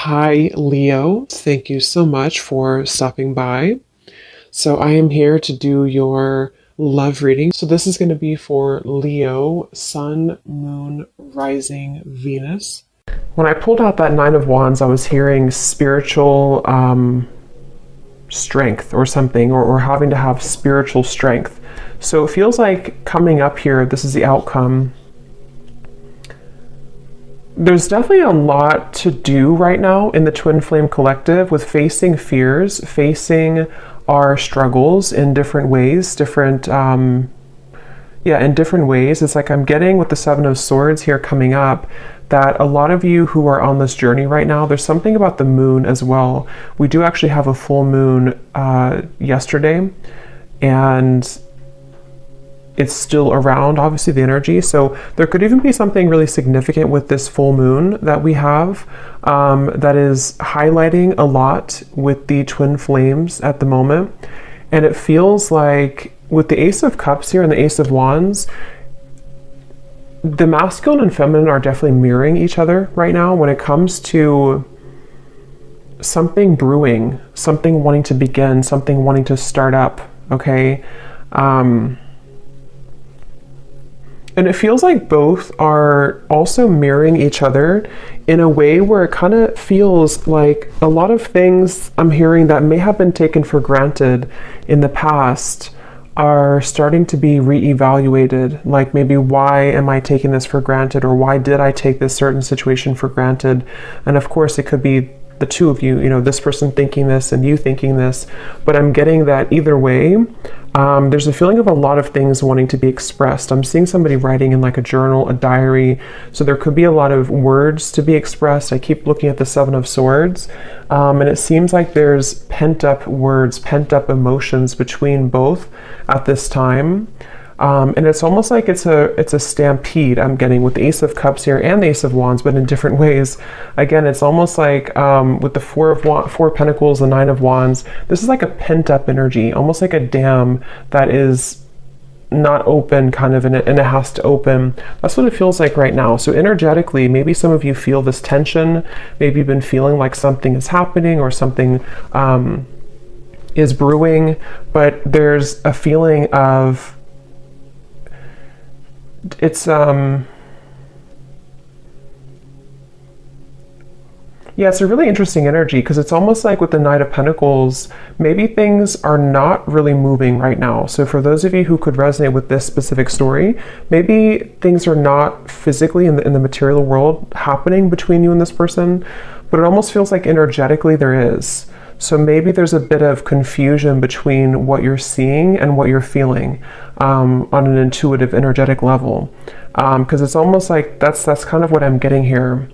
Hi, Leo. Thank you so much for stopping by. So, I am here to do your love reading. So, this is going to be for Leo, Sun, Moon, Rising, Venus. When I pulled out that Nine of Wands, I was hearing spiritual strength or something, or having to have spiritual strength. So, it feels like coming up here, this is the outcome. There's definitely a lot to do right now in the Twin Flame Collective with facing fears, facing our struggles in different ways, in different ways. It's like I'm getting with the Seven of Swords here coming up that a lot of you who are on this journey right now, there's something about the moon as well. We do actually have a full moon yesterday, and it's still around, obviously, the energy. So there could even be something really significant with this full moon that we have that is highlighting a lot with the twin flames at the moment. And it feels like with the Ace of Cups here and the Ace of Wands, the masculine and feminine are definitely mirroring each other right now when it comes to something brewing, something wanting to begin, something wanting to start up, okay? And it feels like both are also mirroring each other in a way where it kind of feels like a lot of things I'm hearing that may have been taken for granted in the past are starting to be reevaluated. Like maybe, why am I taking this for granted? Or why did I take this certain situation for granted? And of course, it could be the two of you, this person thinking this and you thinking this, but I'm getting that either way, there's a feeling of a lot of things wanting to be expressed. I'm seeing somebody writing in like a journal, a diary, so there could be a lot of words to be expressed. I keep looking at the Seven of Swords, and it seems like there's pent up words, pent up emotions between both at this time. And it's almost like it's a stampede I'm getting with the Ace of Cups here and the Ace of Wands, but in different ways. Again, it's almost like with the Four of Pentacles, the Nine of Wands, this is like a pent up energy, almost like a dam that is not open kind of, and it has to open. That's what it feels like right now. So energetically, maybe some of you feel this tension. Maybe you've been feeling like something is happening or something is brewing, but there's a feeling of it's a really interesting energy, because it's almost like with the Knight of Pentacles, maybe things are not really moving right now. So for those of you who could resonate with this specific story, maybe things are not physically in the material world happening between you and this person, but it almost feels like energetically there is. So maybe there's a bit of confusion between what you're seeing and what you're feeling on an intuitive, energetic level. Because it's almost like that's kind of what I'm getting here.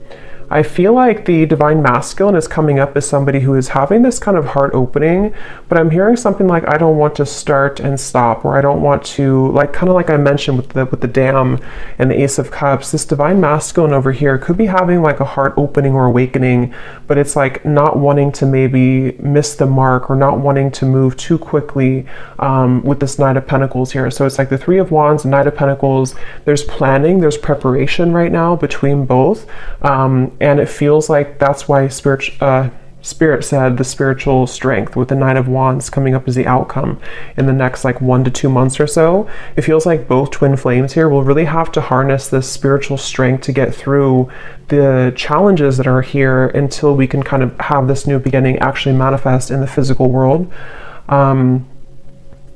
I feel like the Divine Masculine is coming up as somebody who is having this kind of heart opening, but I'm hearing something like, I don't want to start and stop, or I don't want to, like, kind of like I mentioned with the Dam and the Ace of Cups, this Divine Masculine over here could be having like a heart opening or awakening, but it's like not wanting to maybe miss the mark or not wanting to move too quickly with this Knight of Pentacles here. So it's like the Three of Wands and Knight of Pentacles, there's planning, there's preparation right now between both. And it feels like that's why Spirit said the spiritual strength with the Nine of Wands coming up as the outcome in the next like 1 to 2 months or so. It feels like both twin flames here will really have to harness this spiritual strength to get through the challenges that are here until we can kind of have this new beginning actually manifest in the physical world. And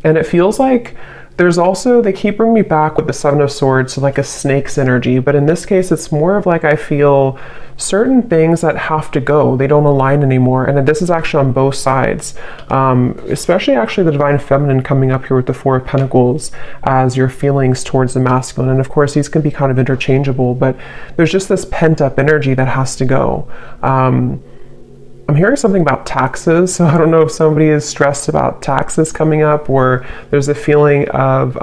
it feels like there's also, they keep bringing me back with the Seven of Swords to like a snake's energy, but in this case, it's more of like I feel certain things that have to go. They don't align anymore, and this is actually on both sides, especially actually the Divine Feminine coming up here with the Four of Pentacles as your feelings towards the masculine. And of course, these can be kind of interchangeable, but there's just this pent-up energy that has to go. I'm hearing something about taxes, so I don't know if somebody is stressed about taxes coming up, or there's a feeling of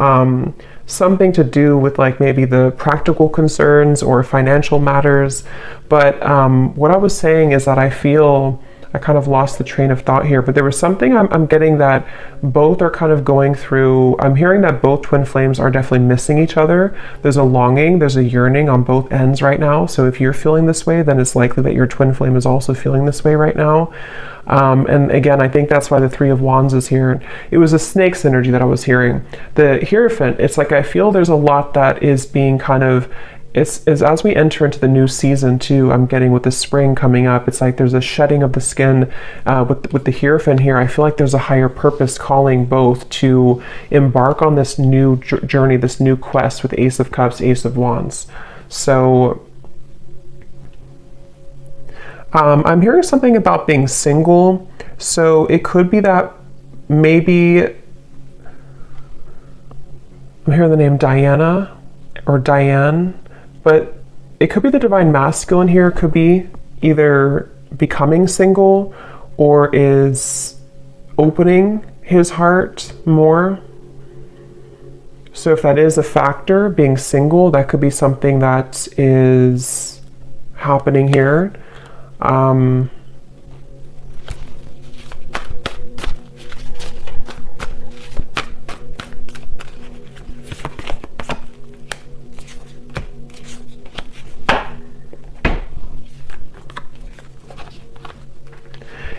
something to do with like maybe the practical concerns or financial matters. But what I was saying is that I feel I kind of lost the train of thought here, but there was something I'm getting that both are kind of going through. I'm hearing that both twin flames are definitely missing each other. There's a longing, there's a yearning on both ends right now. So if you're feeling this way, then it's likely that your twin flame is also feeling this way right now. And again, I think that's why the Three of Wands is here. It was a snake's energy that I was hearing. The Hierophant, it's like I feel there's a lot that is being kind of, it's as we enter into the new season too, I'm getting with the spring coming up, it's like there's a shedding of the skin with the Hierophant here. I feel like there's a higher purpose calling both to embark on this new journey, this new quest with Ace of Cups, Ace of Wands. So I'm hearing something about being single. So it could be that maybe, I'm hearing the name Diana or Diane, but it could be the divine masculine here. It could be either becoming single or is opening his heart more. So if that is a factor, being single, that could be something that is happening here.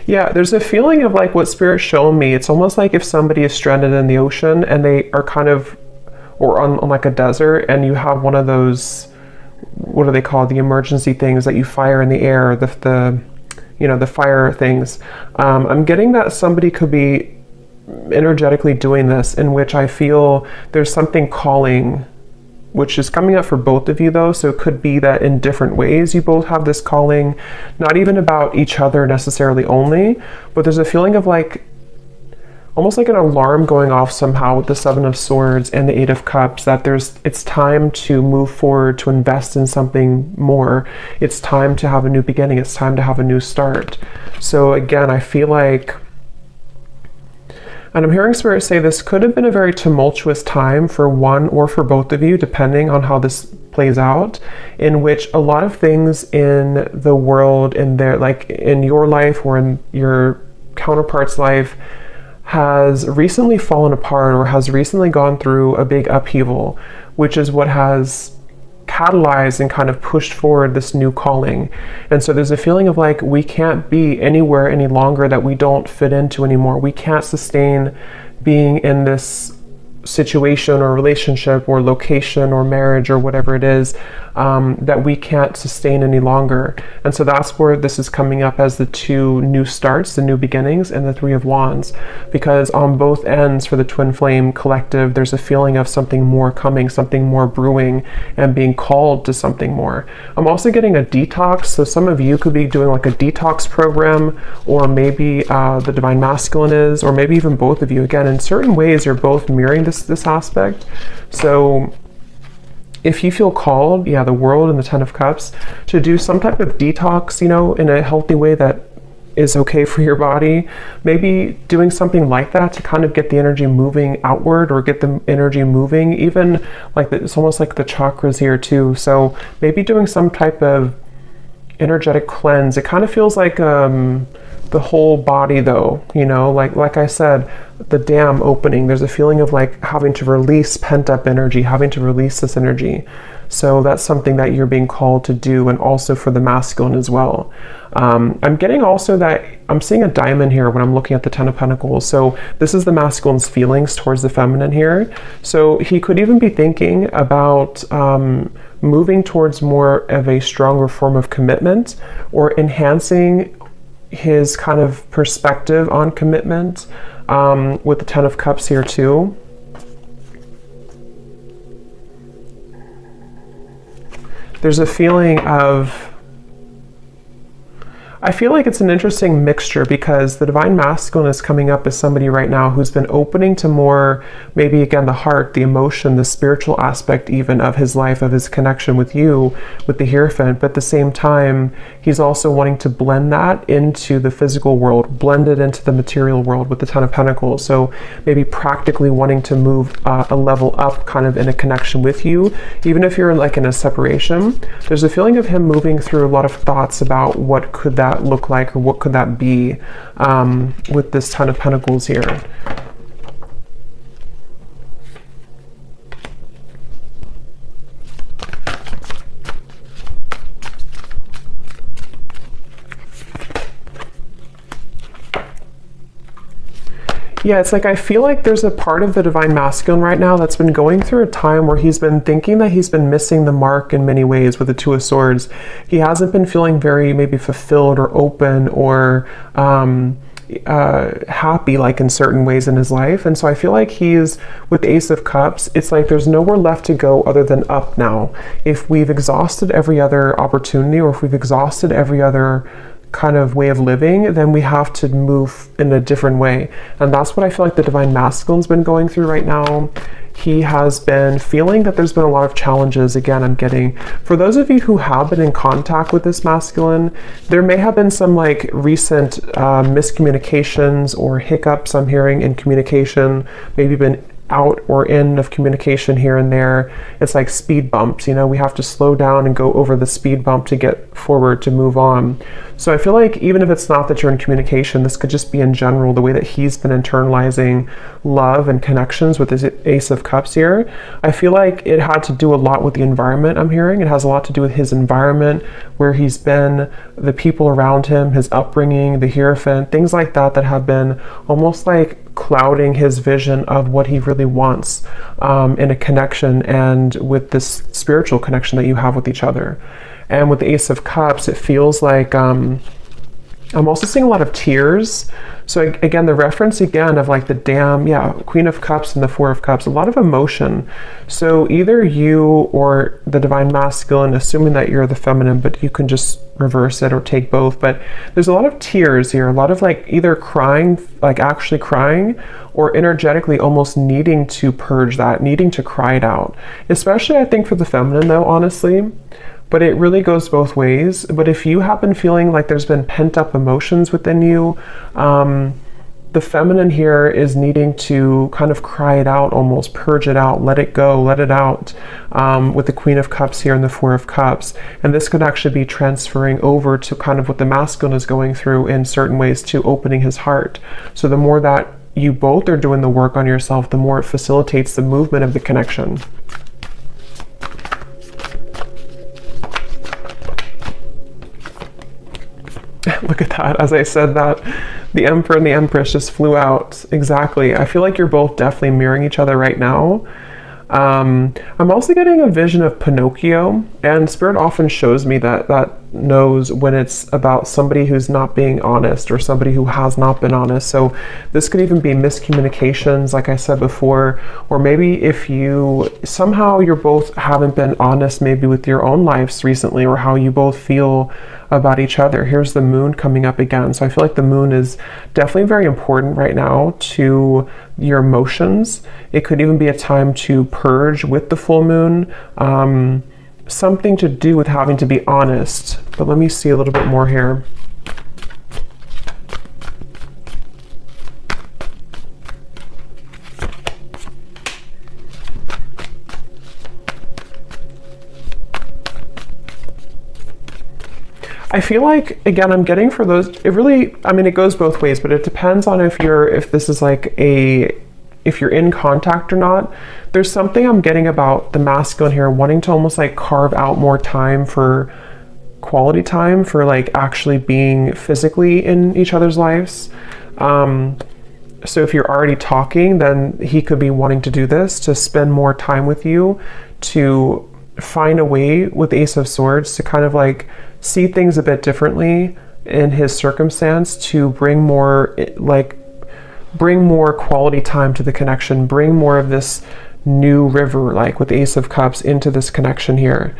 Yeah, there's a feeling of like what Spirit's showing me. It's almost like if somebody is stranded in the ocean and they are kind of, or on like a desert, and you have one of those, what do they call, the emergency things that you fire in the air, the you know, the fire things. I'm getting that somebody could be energetically doing this, in which I feel there's something calling, which is coming up for both of you though. So it could be that in different ways you both have this calling, not even about each other necessarily only, but there's a feeling of like, almost like an alarm going off somehow with the Seven of Swords and the Eight of Cups, that it's time to move forward, to invest in something more. It's time to have a new beginning. It's time to have a new start. So again, I feel like, and I'm hearing Spirit say this could have been a very tumultuous time for one or for both of you, depending on how this plays out, in which a lot of things in the world, in their, like in your life or in your counterpart's life, has recently fallen apart or has recently gone through a big upheaval, which is what has catalyzed and kind of pushed forward this new calling. And so there's a feeling of like, we can't be anywhere any longer that we don't fit into anymore. We can't sustain being in this situation or relationship or location or marriage or whatever it is, that we can't sustain any longer. And so that's where this is coming up as the two new starts, the new beginnings, and the Three of Wands, because on both ends for the twin flame collective, there's a feeling of something more coming, something more brewing, and being called to something more. I'm also getting a detox. So some of you could be doing like a detox program, or maybe the divine masculine is, or maybe even both of you. Again, in certain ways, you're both mirroring this aspect. So if you feel called, yeah, the World and the Ten of Cups, to do some type of detox, you know, in a healthy way that is okay for your body, maybe doing something like that to kind of get the energy moving outward, or get the energy moving, even like it's almost like the chakras here too. So maybe doing some type of energetic cleanse. It kind of feels like the whole body though, you know, like I said, the dam opening, there's a feeling of like having to release pent up energy, having to release this energy. So that's something that you're being called to do, and also for the masculine as well. I'm getting also that I'm seeing a diamond here when I'm looking at the Ten of Pentacles. So this is the masculine's feelings towards the feminine here. So he could even be thinking about moving towards more of a stronger form of commitment, or enhancing his kind of perspective on commitment, with the Ten of Cups here too. There's a feeling of, I feel like it's an interesting mixture, because the divine masculine is coming up as somebody right now who's been opening to more, maybe again, the heart, the emotion, the spiritual aspect even of his life, of his connection with you, with the Hierophant. But at the same time, he's also wanting to blend that into the physical world, blend it into the material world with the Ten of Pentacles. So maybe practically wanting to move a level up kind of in a connection with you, even if you're like in a separation. There's a feeling of him moving through a lot of thoughts about what could that look like, or what could that be, with this Ten of Pentacles here. Yeah, it's like I feel like there's a part of the Divine Masculine right now that's been going through a time where he's been thinking that he's been missing the mark in many ways with the Two of Swords. He hasn't been feeling very maybe fulfilled or open or happy like in certain ways in his life. And so I feel like he's with the Ace of Cups, it's like there's nowhere left to go other than up now. If we've exhausted every other opportunity, or if we've exhausted every other kind of way of living, then we have to move in a different way. And that's what I feel like the Divine Masculine's been going through right now. He has been feeling that there's been a lot of challenges. Again, I'm getting, for those of you who have been in contact with this masculine, there may have been some like recent miscommunications or hiccups I'm hearing in communication, maybe been out or in of communication here and there. It's like speed bumps, you know, we have to slow down and go over the speed bump to get forward, to move on. So I feel like even if it's not that you're in communication, this could just be in general the way that he's been internalizing love and connections with his Ace of Cups here. I feel like it had to do a lot with the environment I'm hearing. It has a lot to do with his environment, where he's been, the people around him, his upbringing, the Hierophant, things like that that have been almost like clouding his vision of what he really wants in a connection and with this spiritual connection that you have with each other. And with the Ace of Cups, it feels like I'm also seeing a lot of tears. So again, the reference again of like the Dam, yeah, Queen of Cups and the Four of Cups, a lot of emotion. So either you or the Divine Masculine, assuming that you're the feminine, but you can just reverse it or take both. But there's a lot of tears here, a lot of like either crying, like actually crying, or energetically almost needing to purge that, needing to cry it out. Especially I think for the feminine though, honestly. But it really goes both ways. But if you have been feeling like there's been pent up emotions within you, the feminine here is needing to kind of cry it out, almost purge it out, let it go, let it out, with the Queen of Cups here and the Four of Cups. And this could actually be transferring over to kind of what the masculine is going through in certain ways, to opening his heart. So the more that you both are doing the work on yourself, the more it facilitates the movement of the connection. Look at that. As I said that, the Emperor and the Empress just flew out. Exactly. I feel like you're both definitely mirroring each other right now. I'm also getting a vision of Pinocchio, and Spirit often shows me that knows when it's about somebody who's not being honest, or somebody who has not been honest. So this could even be miscommunications, like I said before, or maybe if you somehow you're both haven't been honest maybe with your own lives recently, or how you both feel about each other. Here's the Moon coming up again. So I feel like the Moon is definitely very important right now to your emotions. It could even be a time to purge with the full moon. Something to do with having to be honest. But let me see a little bit more here. I feel like, again, I'm getting for those, it really, I mean, it goes both ways, but it depends on if this is like if you're in contact or not. There's something I'm getting about the masculine here, wanting to almost like carve out more time for quality time, for like actually being physically in each other's lives. So if you're already talking, then he could be wanting to do this, to spend more time with you, to find a way with the Ace of Swords to kind of like see things a bit differently in his circumstance, to bring more quality time to the connection, bring more of this new river, like with the Ace of Cups, into this connection here.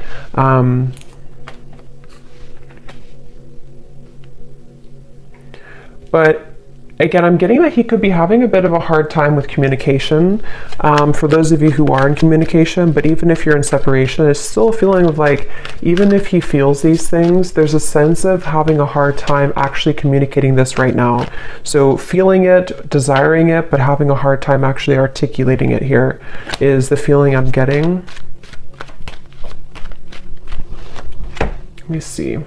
But Again, I'm getting that he could be having a bit of a hard time with communication, for those of you who are in communication, but even if you're in separation, it's still a feeling of like, even if he feels these things, there's a sense of having a hard time actually communicating this right now. So feeling it, desiring it, but having a hard time actually articulating it here is the feeling I'm getting. Let me see.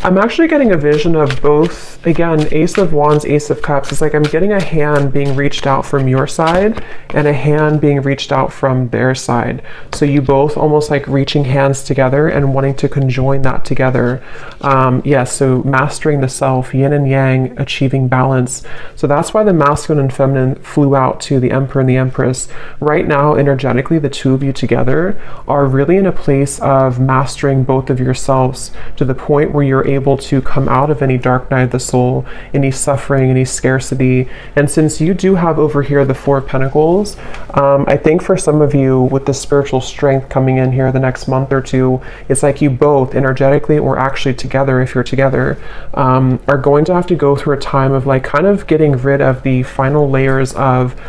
I'm actually getting a vision of both, again, Ace of Wands, Ace of Cups. It's like I'm getting a hand being reached out from your side and a hand being reached out from their side. So you both almost like reaching hands together and wanting to conjoin that together. So mastering the self, yin and yang, achieving balance. So that's why the masculine and feminine flew out to the Emperor and the Empress. Right now, energetically, the two of you together are really in a place of mastering both of yourselves to the point where you're able to come out of any dark night of the soul, any suffering, any scarcity. And since you do have over here the Four of Pentacles, I think for some of you with the spiritual strength coming in here the next month or two, it's like you both energetically, or actually together if you're together, are going to have to go through a time of like kind of getting rid of the final layers of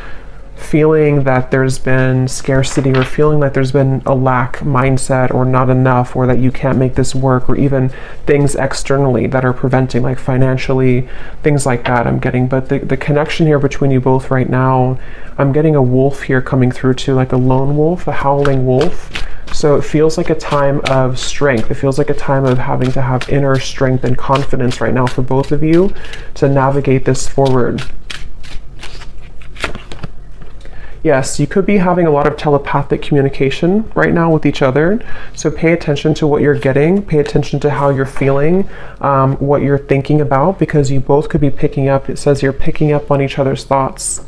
feeling that there's been scarcity, or feeling like there's been a lack mindset, or not enough, or that you can't make this work, or even things externally that are preventing, like financially, things like that I'm getting. But the connection here between you both right now, I'm getting a wolf here coming through too, like a lone wolf, a howling wolf. So it feels like a time of strength. It feels like a time of having to have inner strength and confidence right now for both of you to navigate this forward. Yes, you could be having a lot of telepathic communication right now with each other. So pay attention to what you're getting, pay attention to how you're feeling, what you're thinking about, because you both could be picking up, it says you're picking up on each other's thoughts.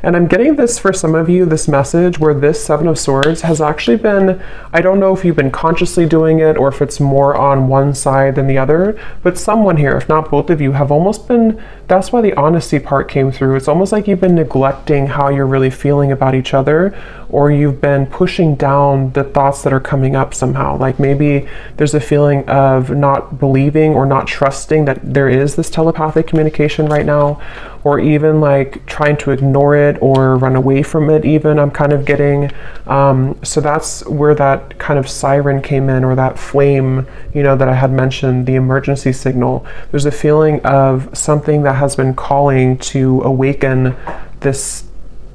And I'm getting this for some of you, this message where this Seven of Swords has actually been, I don't know if you've been consciously doing it or if it's more on one side than the other, but someone here, if not both of you, have almost been, that's why the honesty part came through. It's almost like you've been neglecting how you're really feeling about each other, or you've been pushing down the thoughts that are coming up somehow. Like maybe there's a feeling of not believing or not trusting that there is this telepathic communication right now, or even like trying to ignore it or run away from it even, I'm kind of getting. So that's where that kind of siren came in, or that flame, you know, that I had mentioned, the emergency signal. There's a feeling of something that has been calling to awaken this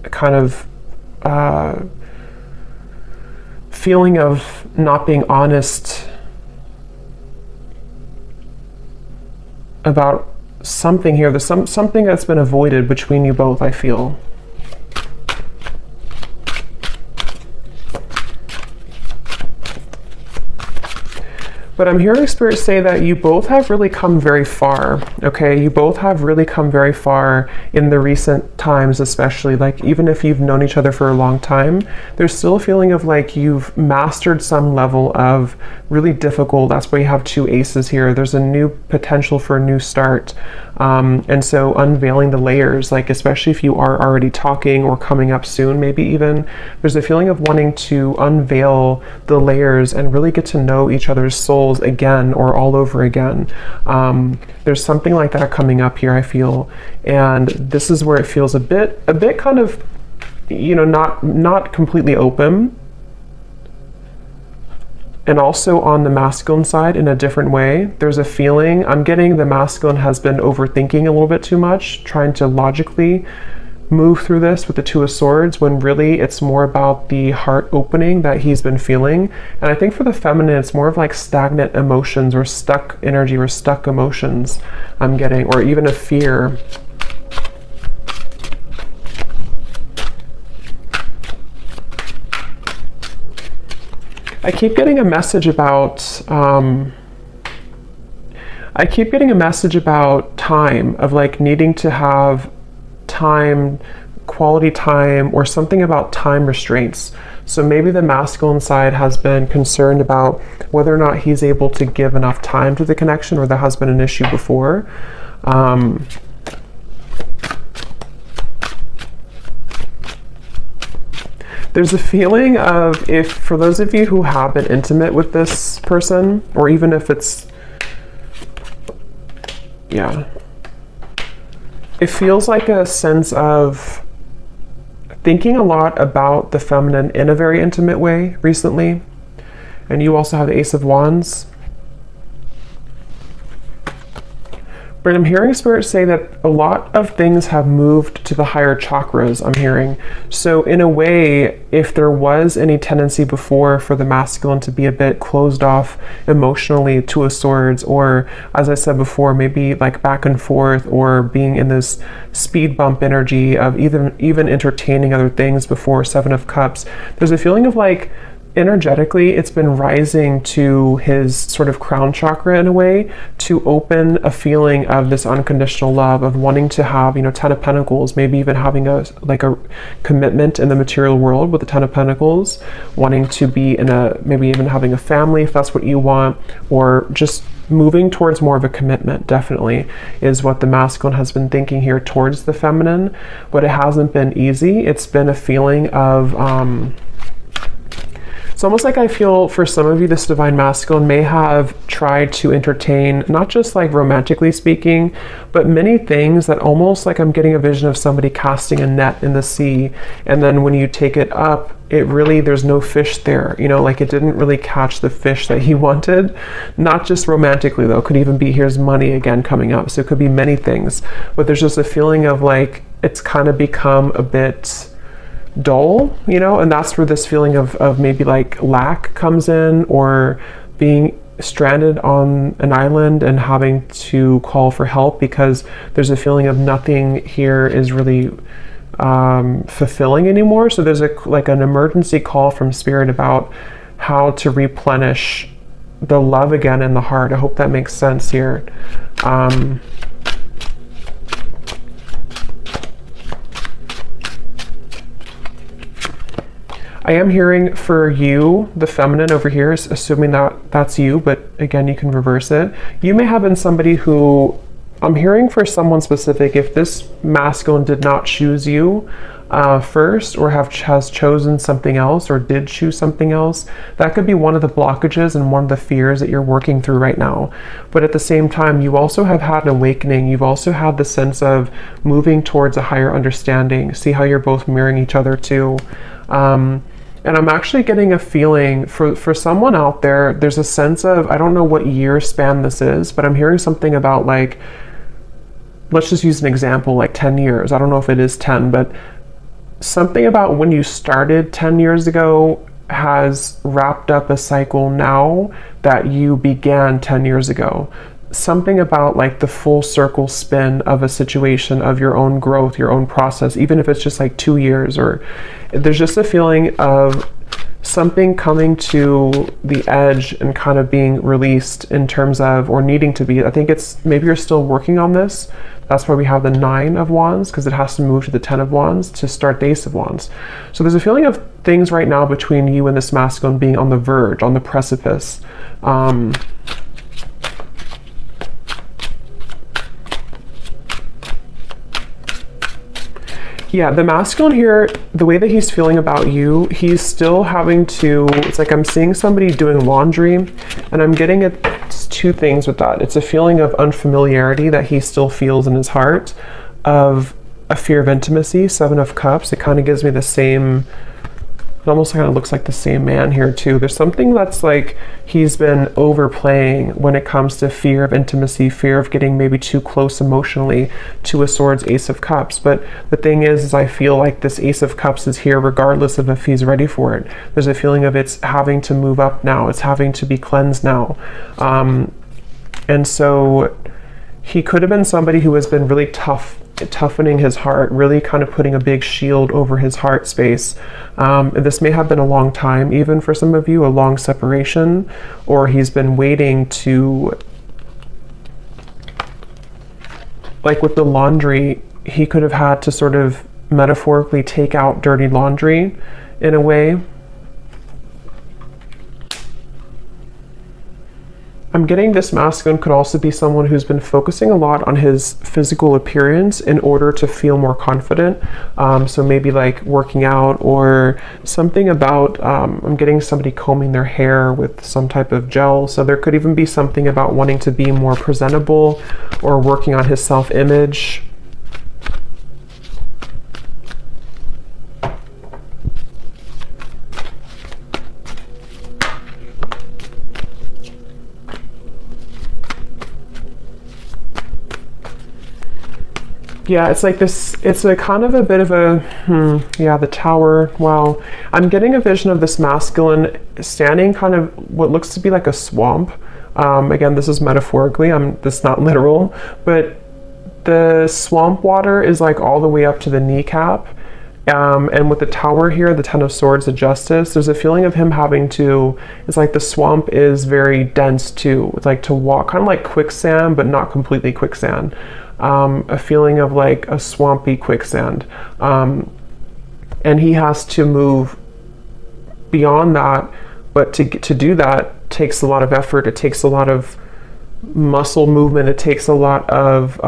kind of feeling of not being honest about something here. There's something that's been avoided between you both, I feel. But I'm hearing Spirit say that you both have really come very far, okay? You both have really come very far in the recent times, especially. Like, even if you've known each other for a long time, there's still a feeling of like you've mastered some level of really difficult, that's why you have two aces here. There's a new potential for a new start. And so unveiling the layers, like especially if you are already talking or coming up soon, maybe even, there's a feeling of wanting to unveil the layers and really get to know each other's souls again, or all over again. There's something like that coming up here, I feel. And this is where it feels a bit kind of, you know, not completely open. And also on the masculine side, in a different way, there's a feeling, I'm getting the masculine has been overthinking a little bit too much, trying to logically move through this with the Two of Swords, when really it's more about the heart opening that he's been feeling. And I think for the feminine, it's more of like stagnant emotions, or stuck energy, or stuck emotions I'm getting, or even a fear. I keep getting a message about time, of like needing to have time, quality time, or something about time restraints. So maybe the masculine side has been concerned about whether or not he's able to give enough time to the connection, or there has been an issue before. There's a feeling of, if for those of you who have been intimate with this person, or even if it's, yeah, it feels like a sense of thinking a lot about the feminine in a very intimate way recently. And you also have the Ace of Wands. But I'm hearing Spirit say that a lot of things have moved to the higher chakras, I'm hearing. So in a way, if there was any tendency before for the masculine to be a bit closed off emotionally, Two of Swords, or as I said before, maybe like back and forth, or being in this speed bump energy of even entertaining other things before, Seven of Cups, there's a feeling of like, energetically, it's been rising to his sort of crown chakra in a way to open a feeling of this unconditional love, of wanting to have, you know, Ten of Pentacles, maybe even having a commitment in the material world with the Ten of Pentacles, wanting to be in a, maybe even having a family if that's what you want, or just moving towards more of a commitment, definitely, is what the masculine has been thinking here towards the feminine. But it hasn't been easy. It's been a feeling of, it's almost like I feel for some of you, this divine masculine may have tried to entertain, not just like romantically speaking, but many things that almost like I'm getting a vision of somebody casting a net in the sea. And then when you take it up, it really, there's no fish there, you know, like it didn't really catch the fish that he wanted. Not just romantically though, could even be, here's money again coming up. So it could be many things, but there's just a feeling of like, it's kind of become a bit dull, you know, and that's where this feeling of maybe like lack comes in, or being stranded on an island and having to call for help because there's a feeling of nothing here is really fulfilling anymore. So there's like an emergency call from Spirit about how to replenish the love again in the heart. I hope that makes sense here. I am hearing for you, the feminine over here, assuming that that's you, but again, you can reverse it. You may have been somebody who, I'm hearing for someone specific, if this masculine did not choose you first, or has chosen something else, or did choose something else, that could be one of the blockages and one of the fears that you're working through right now. But at the same time, you also have had an awakening. You've also had the sense of moving towards a higher understanding. See how you're both mirroring each other too. And I'm actually getting a feeling for someone out there, there's a sense of, I don't know what year span this is, but I'm hearing something about like, let's just use an example, like 10 years. I don't know if it is 10, but something about when you started 10 years ago has wrapped up a cycle now that you began 10 years ago. Something about like the full circle spin of a situation, of your own growth, your own process, even if it's just like 2 years, or there's just a feeling of something coming to the edge and kind of being released in terms of, or needing to be. I think it's, maybe you're still working on this. That's why we have the 9 of Wands, because it has to move to the 10 of Wands to start the Ace of Wands. So there's a feeling of things right now between you and this masculine being on the verge, on the precipice. Yeah, the masculine here, the way that he's feeling about you, he's still having to, it's like I'm seeing somebody doing laundry, and I'm getting it's two things with that. It's a feeling of unfamiliarity that he still feels in his heart, of a fear of intimacy, 7 of Cups. It kind of gives me the same, it almost kind of looks like the same man here too. There's something that's like he's been overplaying when it comes to fear of intimacy, fear of getting maybe too close emotionally. 2 of Swords, Ace of Cups. But the thing is I feel like this Ace of Cups is here regardless of if he's ready for it. There's a feeling of it's having to move up now. It's having to be cleansed now. And so he could have been somebody who has been really toughening his heart, really kind of putting a big shield over his heart space. This may have been a long time, even for some of you, a long separation, or he's been waiting to, like with the laundry, he could have had to sort of metaphorically take out dirty laundry in a way. I'm getting this masculine could also be someone who's been focusing a lot on his physical appearance in order to feel more confident. So maybe like working out or something about, I'm getting somebody combing their hair with some type of gel. So there could even be something about wanting to be more presentable or working on his self-image. Yeah, it's like this, it's a kind of a bit of a, yeah, the Tower. Wow. I'm getting a vision of this masculine standing kind of what looks to be like a swamp. Again, this is metaphorically, this is not literal, but the swamp water is like all the way up to the kneecap. And with the Tower here, the Ten of Swords, the Justice, there's a feeling of him having to, it's like the swamp is very dense too. It's like to walk, kind of like quicksand, but not completely quicksand. A feeling of like a swampy quicksand. And he has to move beyond that, but to do that takes a lot of effort. It takes a lot of muscle movement. It takes a lot of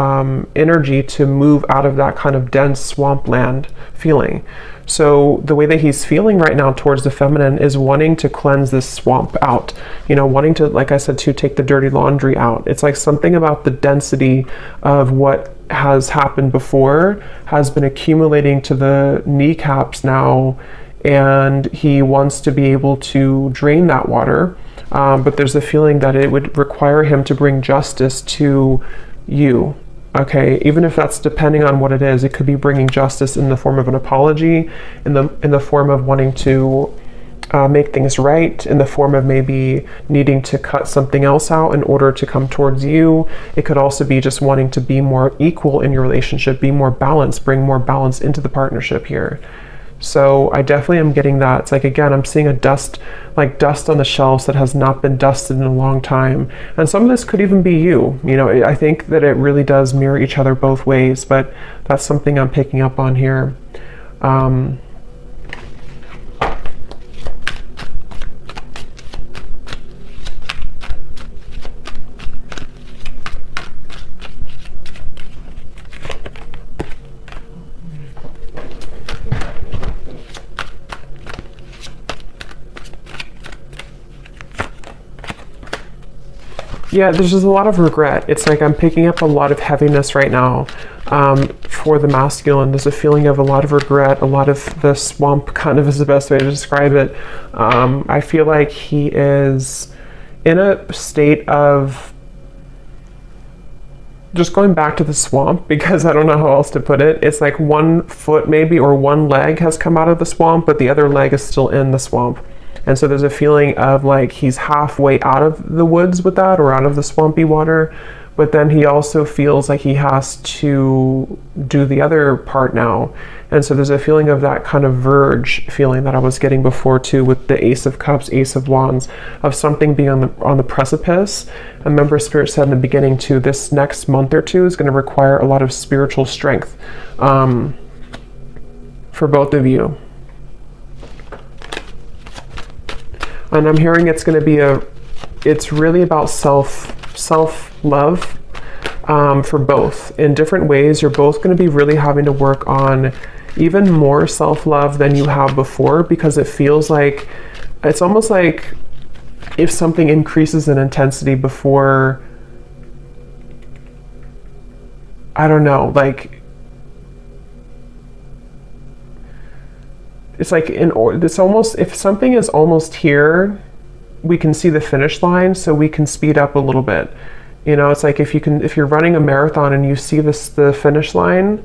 energy to move out of that kind of dense swampland feeling. So the way that he's feeling right now towards the feminine is wanting to cleanse this swamp out, you know, wanting to, like I said, to take the dirty laundry out. It's like something about the density of what has happened before has been accumulating to the kneecaps now, and he wants to be able to drain that water. But there's a feeling that it would require him to bring justice to you. Okay, even if that's depending on what it is, it could be bringing justice in the form of an apology, in the form of wanting to make things right, in the form of maybe needing to cut something else out in order to come towards you. It could also be just wanting to be more equal in your relationship, be more balanced, bring more balance into the partnership here. So I definitely am getting that. It's like, again, I'm seeing a dust on the shelves that has not been dusted in a long time. And some of this could even be you. You know, I think that it really does mirror each other both ways, but that's something I'm picking up on here. Yeah, there's just a lot of regret. It's like I'm picking up a lot of heaviness right now for the masculine. There's a feeling of a lot of regret, a lot of the swamp kind of is the best way to describe it. I feel like he is in a state of just going back to the swamp, because I don't know how else to put it. It's like one foot maybe or one leg has come out of the swamp, but the other leg is still in the swamp. And so there's a feeling of like he's halfway out of the woods with that, or out of the swampy water, but then he also feels like he has to do the other part now. And so there's a feeling of that kind of verge feeling that I was getting before too, with the Ace of Cups, Ace of Wands, of something being on the precipice. And remember, Spirit said in the beginning too, this next month or two is going to require a lot of spiritual strength for both of you. And I'm hearing it's going to be it's really about self-love for both. In different ways, you're both going to be really having to work on even more self-love than you have before, because it feels like, it's almost like if something increases in intensity before, I don't know, like, it's like it's almost, if something is almost here, we can see the finish line, so we can speed up a little bit. You know, it's like if you're running a marathon and you see the finish line,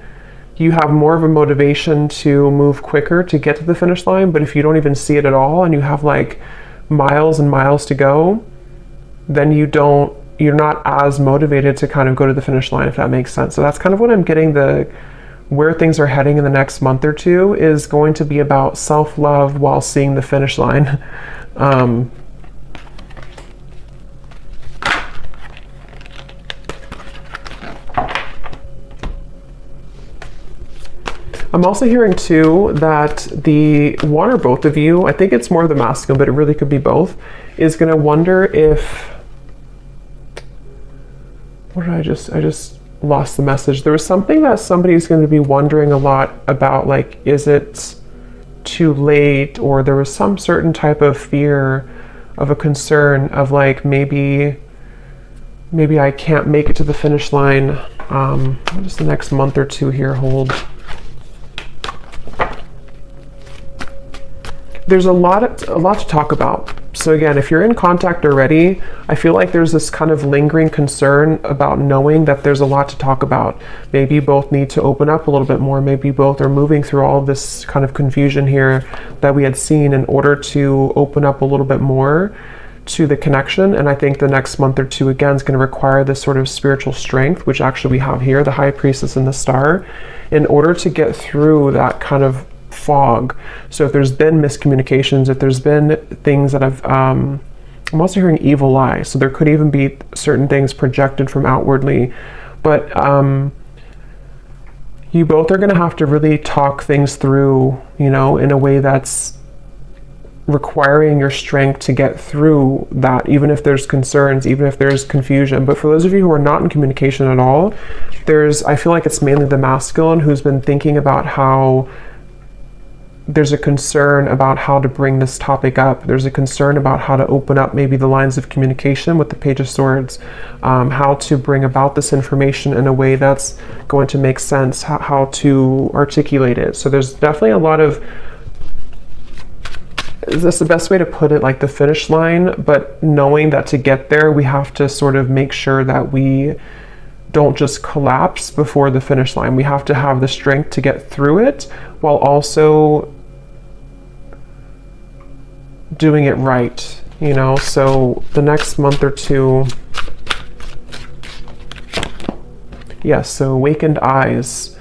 you have more of a motivation to move quicker to get to the finish line. But if you don't even see it at all and you have like miles and miles to go, then you're not as motivated to kind of go to the finish line, if that makes sense. So that's kind of what I'm getting, where things are heading in the next month or two is going to be about self-love while seeing the finish line. I'm also hearing too that one or both of you, I think it's more the masculine, but it really could be both, is going to wonder if I just lost the message. There was something that somebody's going to be wondering a lot about, like, is it too late? Or there was some certain type of fear, of a concern of like, maybe I can't make it to the finish line. What does the next month or two here hold? There's a lot to talk about. So again, if you're in contact already, I feel like there's this kind of lingering concern about knowing that there's a lot to talk about. Maybe you both need to open up a little bit more. Maybe both are moving through all of this kind of confusion here that we had seen in order to open up a little bit more to the connection. And I think the next month or two, again, is going to require this sort of spiritual strength, which actually we have here, the High Priestess and the Star, in order to get through that kind of fog. So if there's been miscommunications, if there's been things that I'm also hearing evil eye, so there could even be certain things projected from outwardly, but you both are going to have to really talk things through, you know, in a way that's requiring your strength to get through that, even if there's concerns, even if there's confusion. But for those of you who are not in communication at all, I feel like it's mainly the masculine who's been thinking about how there's a concern about how to bring this topic up. There's a concern about how to open up maybe the lines of communication with the Page of Swords, how to bring about this information in a way that's going to make sense, how to articulate it. So there's definitely a lot of, is this the best way to put it, like the finish line, but knowing that to get there, we have to sort of make sure that we don't just collapse before the finish line. We have to have the strength to get through it while also doing it right, you know? So the next month or two, yes, so awakened eyes.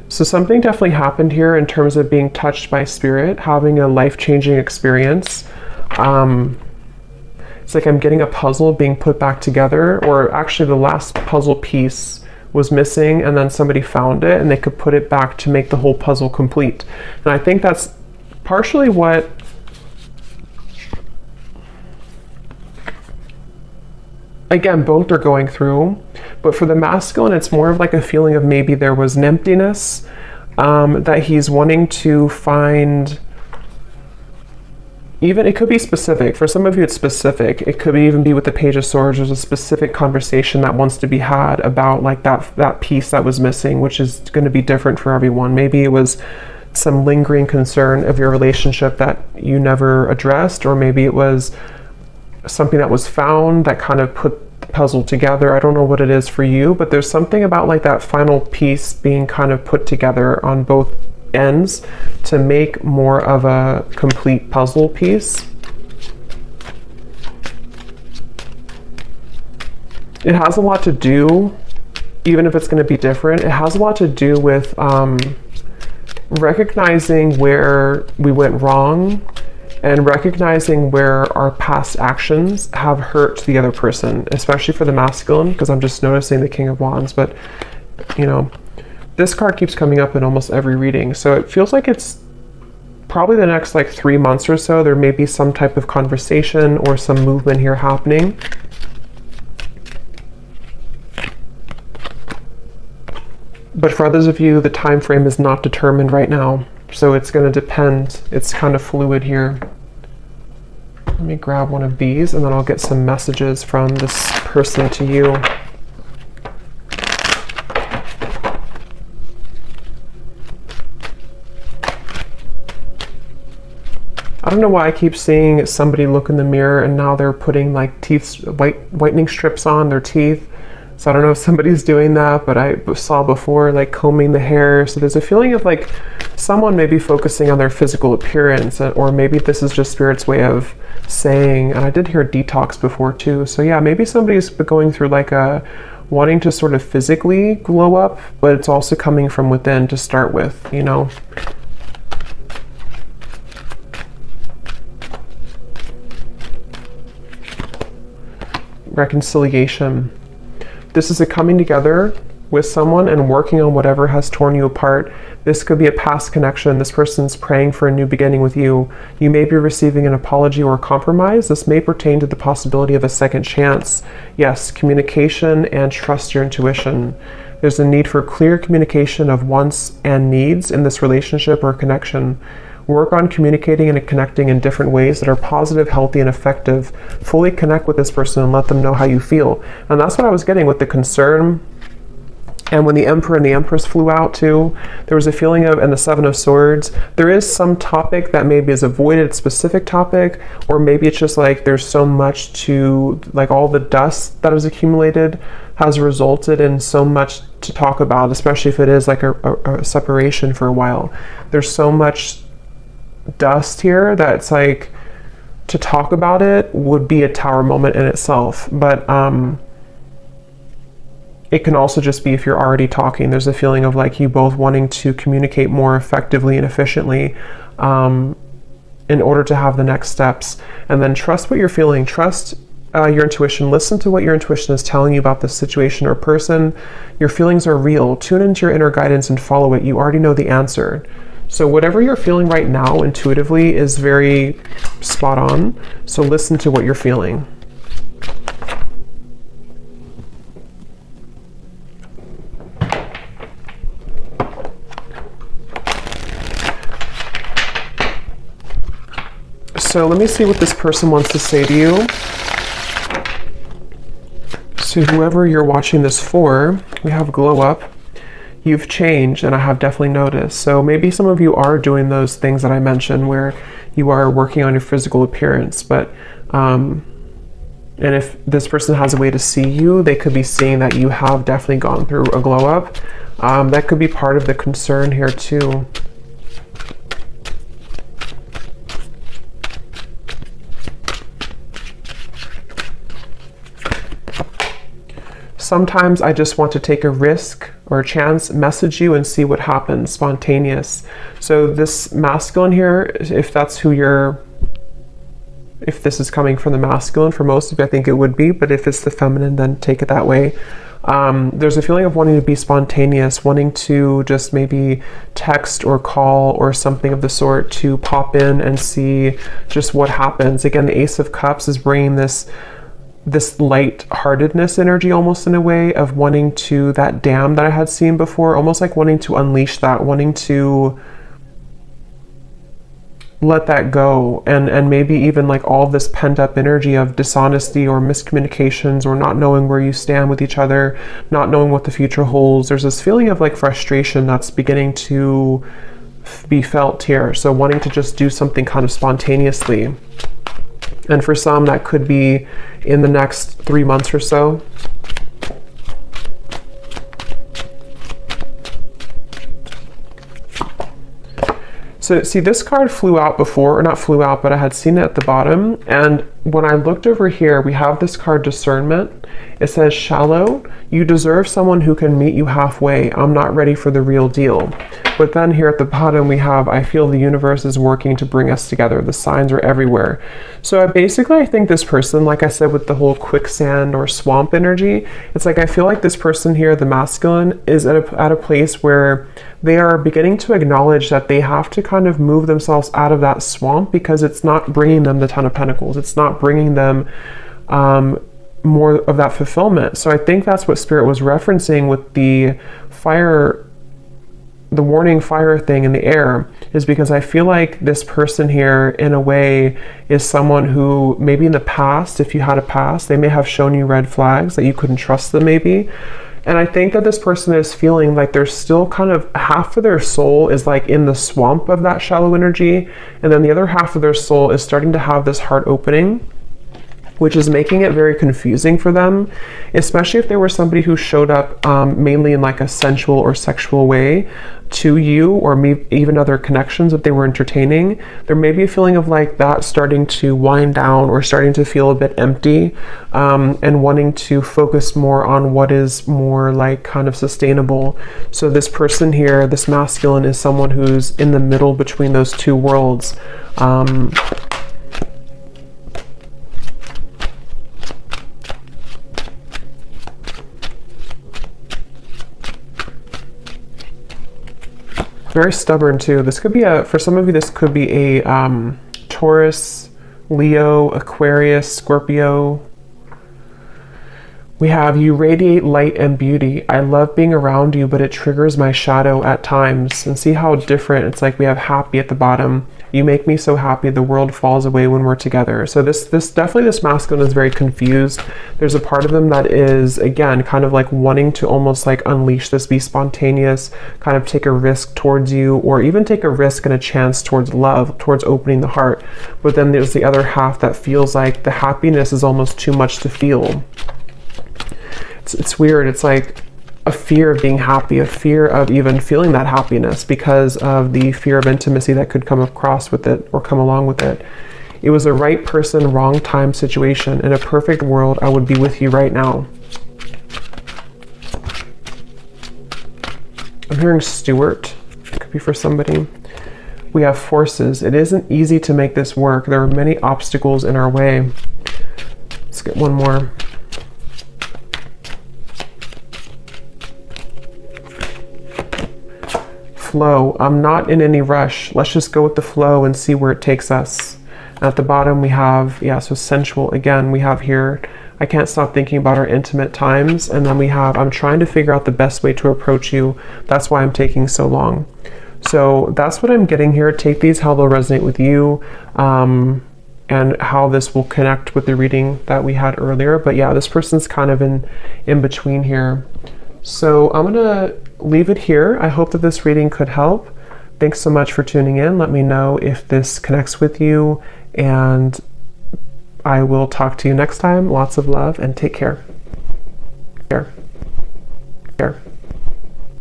So something definitely happened here in terms of being touched by spirit, having a life-changing experience. It's like I'm getting a puzzle being put back together, or actually the last puzzle piece was missing and then somebody found it and they could put it back to make the whole puzzle complete. And I think that's partially what again, both are going through, but for the masculine, it's more of like a feeling of maybe there was an emptiness that he's wanting to find. Even, it could be specific. For some of you, it's specific. It could even be with the Page of Swords. There's a specific conversation that wants to be had about like that piece that was missing, which is going to be different for everyone. Maybe it was some lingering concern of your relationship that you never addressed, or maybe it was something that was found that kind of put the puzzle together. I don't know what it is for you, but there's something about like that final piece being kind of put together on both ends to make more of a complete puzzle piece. It has a lot to do, even if it's going to be different, it has a lot to do with recognizing where we went wrong and recognizing where our past actions have hurt the other person, especially for the masculine, because I'm just noticing the King of Wands. But, you know, this card keeps coming up in almost every reading. So it feels like it's probably the next like 3 months or so, there may be some type of conversation or some movement here happening. But for others of you, the time frame is not determined right now. So it's going to depend. It's kind of fluid here. Let me grab one of these and then I'll get some messages from this person to you. I don't know why I keep seeing somebody look in the mirror and now they're putting like whitening strips on their teeth. So I don't know if somebody's doing that, but I saw before like combing the hair. So there's a feeling of like someone may be focusing on their physical appearance, or maybe this is just Spirit's way of saying, and I did hear detox before too. So yeah, maybe somebody's going through like a wanting to sort of physically glow up, but it's also coming from within to start with, you know. Reconciliation. This is a coming together with someone and working on whatever has torn you apart. This could be a past connection. This person's praying for a new beginning with you. You may be receiving an apology or a compromise. This may pertain to the possibility of a second chance. Yes, communication and trust your intuition. There's a need for clear communication of wants and needs in this relationship or connection. Work on communicating and connecting in different ways that are positive, healthy, and effective. Fully connect with this person and let them know how you feel. And that's what I was getting with the concern. And when the Emperor and the Empress flew out too, there was a feeling of, and the Seven of Swords, there is some topic that maybe is avoided, specific topic, or maybe it's just like there's so much to, like all the dust that has accumulated has resulted in so much to talk about, especially if it is like a separation for a while. There's so much dust here that it's like to talk about it would be a tower moment in itself, but it can also just be if you're already talking. There's a feeling of like you both wanting to communicate more effectively and efficiently in order to have the next steps. And then trust what you're feeling. Trust your intuition. Listen to what your intuition is telling you about this situation or person. Your feelings are real. Tune into your inner guidance and follow it. You already know the answer. So whatever you're feeling right now intuitively is very spot on. So listen to what you're feeling. So let me see what this person wants to say to you. So whoever you're watching this for, we have glow up. You've changed, and I have definitely noticed. So maybe some of you are doing those things that I mentioned where you are working on your physical appearance, but and if this person has a way to see you, they could be seeing that you have definitely gone through a glow up. That could be part of the concern here too. Sometimes I just want to take a risk or a chance, message you and see what happens, spontaneous. So this masculine here, if that's who you're, if this is coming from the masculine, for most of you I think it would be, but if it's the feminine, then take it that way. There's a feeling of wanting to be spontaneous, wanting to just maybe text or call or something of the sort to pop in and see just what happens. Again, the Ace of Cups is bringing this light-heartedness energy almost in a way of wanting to, that dam that I had seen before, almost like wanting to unleash that, wanting to let that go, and maybe even like all this pent-up energy of dishonesty or miscommunications or not knowing where you stand with each other, not knowing what the future holds. There's this feeling of like frustration that's beginning to be felt here. So wanting to just do something kind of spontaneously. And for some, that could be in the next 3 months or so. So see, this card flew out before, or not flew out, but I had seen it at the bottom. And when I looked over here, we have this card Discernment. It says, shallow, you deserve someone who can meet you halfway. I'm not ready for the real deal. But then here at the bottom we have, I feel the universe is working to bring us together. The signs are everywhere. So I think this person, like I said, with the whole quicksand or swamp energy, it's like I feel like this person here, the masculine, is at a place where they are beginning to acknowledge that they have to kind of move themselves out of that swamp because it's not bringing them the Ten of Pentacles. It's not bringing them more of that fulfillment. So I think that's what Spirit was referencing with the fire, the warning fire thing in the air, is because I feel like this person here in a way is someone who maybe in the past, if you had a past, they may have shown you red flags that you couldn't trust them maybe. And I think that this person is feeling like there's still kind of half of their soul is like in the swamp of that shallow energy, and then the other half of their soul is starting to have this heart opening, which is making it very confusing for them, especially if there were somebody who showed up mainly in like a sensual or sexual way to you, or maybe even other connections that they were entertaining. There may be a feeling of like that starting to wind down or starting to feel a bit empty, and wanting to focus more on what is more like kind of sustainable. So this person here, this masculine, is someone who's in the middle between those two worlds. very stubborn too. This could be for some of you, this could be a Taurus, Leo, Aquarius, Scorpio. We have, you radiate light and beauty. I love being around you, but it triggers my shadow at times. And see how different, it's like we have happy at the bottom. You make me so happy, the world falls away when we're together. So this definitely, this masculine is very confused. There's a part of them that is, again, kind of like wanting to almost like unleash this, be spontaneous, kind of take a risk towards you, or even take a risk and a chance towards love, towards opening the heart. But then there's the other half that feels like the happiness is almost too much to feel. It's weird. It's like a fear of being happy, a fear of even feeling that happiness because of the fear of intimacy that could come across with it or come along with it. It was a right person, wrong time situation. In a perfect world, I would be with you right now. I'm hearing Stewart. It could be for somebody. We have forces. It isn't easy to make this work. There are many obstacles in our way. Let's get one more. Flow. I'm not in any rush. Let's just go with the flow and see where it takes us. At the bottom we have, yeah, so sensual. Again, we have here, I can't stop thinking about our intimate times. And then we have, I'm trying to figure out the best way to approach you. That's why I'm taking so long. So that's what I'm getting here. Take these how they'll resonate with you, and how this will connect with the reading that we had earlier. But yeah, this person's kind of in between here. So I'm gonna leave it here. I hope that this reading could help. Thanks so much for tuning in. Let me know if this connects with you, and I will talk to you next time. Lots of love and take care. Care.